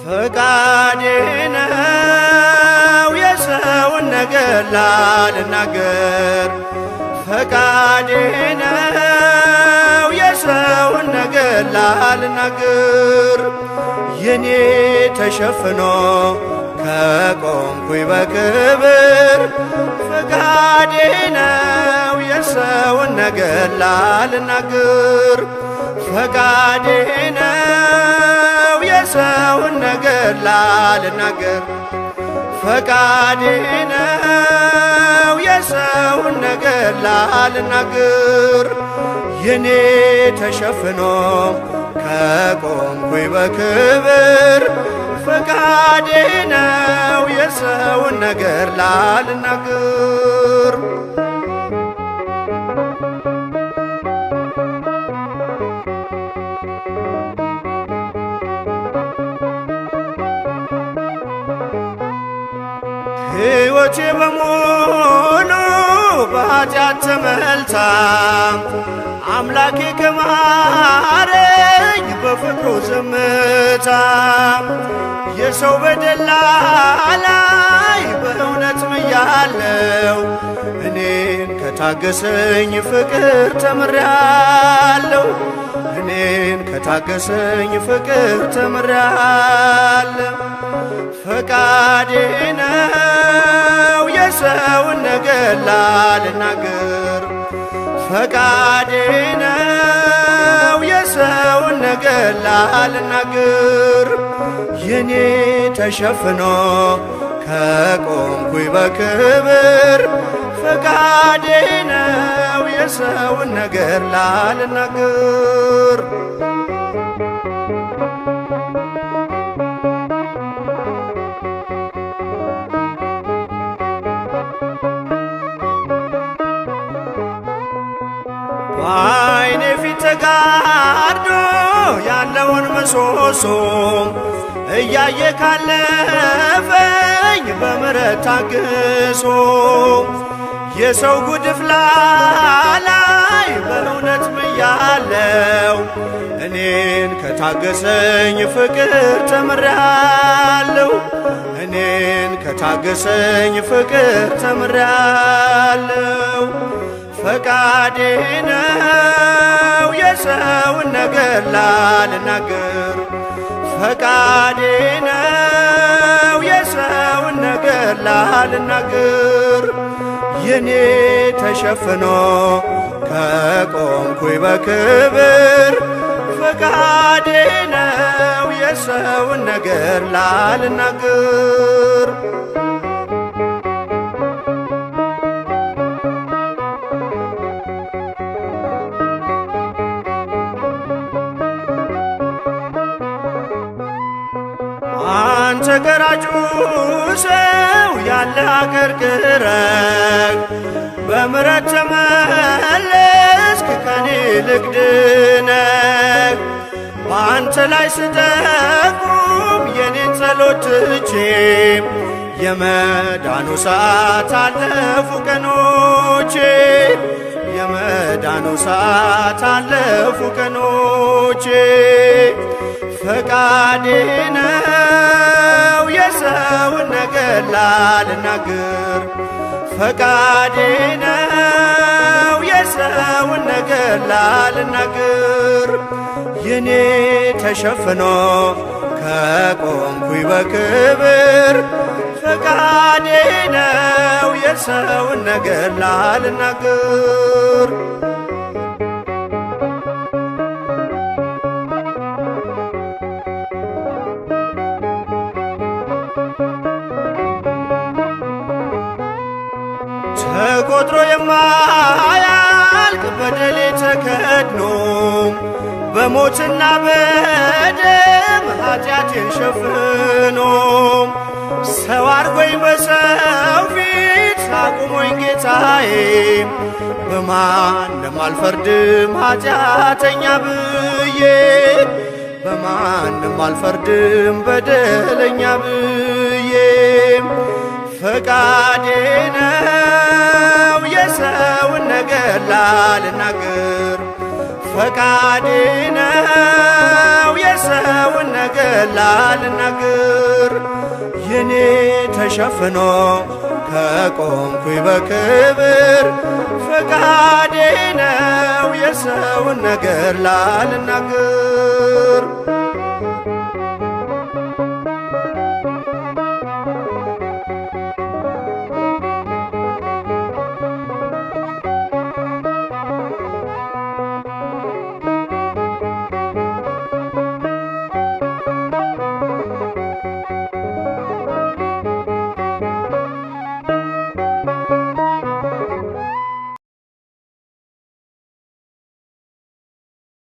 ፈቃዴ ነው የሰውን ነገር ላልናገር፣ ፈቃዴ ነው የሰውን ነገር ላልናገር። የኔ ተሸፍኖ ከቆምኩኝ በክብር፣ ፈቃዴ ነው የሰውን ነገር ላልናገር፣ ፈቃዴ ነው የሰውን ነገር ላልናገር፣ ፈቃዴ ነው የሰውን ነገር ላልናገር። የኔ ተሸፍኖ ከቆምኩኝ በክብር፣ ፈቃዴ ነው የሰውን ነገር ላልናገር። ሕይወቴ በሙሉ በኃጢአት ተመልታ፣ አምላኬ ከማረኝ በፍቅሩ ዝምታ። የሰው በደል ላይ በእውነት ምያለው፣ እኔን ከታገሰኝ ፍቅር ተምሬአለሁ፣ እኔን ከታገሰኝ ፍቅር ተምሬአለሁ። ፈቃዴ ነው የሰውን ነገር ላልናገር፣ ፈቃዴ ነው የሰውን ነገር ላልናገር። የኔ ተሸፍኖ ከቆምኩኝ በክብር፣ ፈቃዴ ነው የሰውን ነገር ላልናገር። በዓይኔ ፊት ተጋርዶ ያለውን ምሰሶ እያየ ካለፈኝ በምሕረት ታግሶ፣ የሰው ጉድፍ ላይ በእውነት ምያለው፣ እኔን ከታገሰኝ ፍቅር ተምሬአለሁ፣ እኔን ከታገሰኝ ፍቅር ተምሬአለሁ። ፈቃዴ ነው የሰውን ነገር ላልናገር፣ ፈቃዴ ነው የሰውን ነገር ላልናገር። የኔ ተሸፍኖ ከቆምኩኝ በክብር፣ ፈቃዴ ነው የሰውን ነገር ላልናገር። አንተ ገራጩ ሰው ያለ አገርግረህ፣ በምሕረት ተመለስክ ከኔ ይልቅ ድነህ። በአንተ ላይ ስጠቁም የኔን ጸሎት ትቼ፣ የመዳኑ ሰዓት አለፉ ቀኖቼ፣ የመዳኑ ሰዓት አለፉ ቀኖቼ። ፈቃዴ ነው የሰውን ነገር ላልናገር፣ ፈቃዴ ነው የሰውን ነገር ላልናገር። የኔ ተሸፍኖ ከቆምኩኝ በክብር፣ ፈቃዴ ነው የሰውን ነገር ላልናገር። ተቆጥሮ የማያልቅ በደሌ ተከድኖ፣ በሞትና በደም ኃጢአቴን ሸፍኖ፣ ሰው አድርጎኝ በሰው ፊት ጌታዬ በማንም አልፈርድም ኃጢአተኛ ብዬ በማንም አልፈርድም በደለኛ ብዬ ፈቃዴ ነው የሰውን ነገር ላልናገር ፈቃዴ ነው የሰውን ነገር ላልናገር የኔ ተሸፍኖ ከቆምኩኝ በክብር ፈቃዴ ነው የሰውን ነገር ላልናገር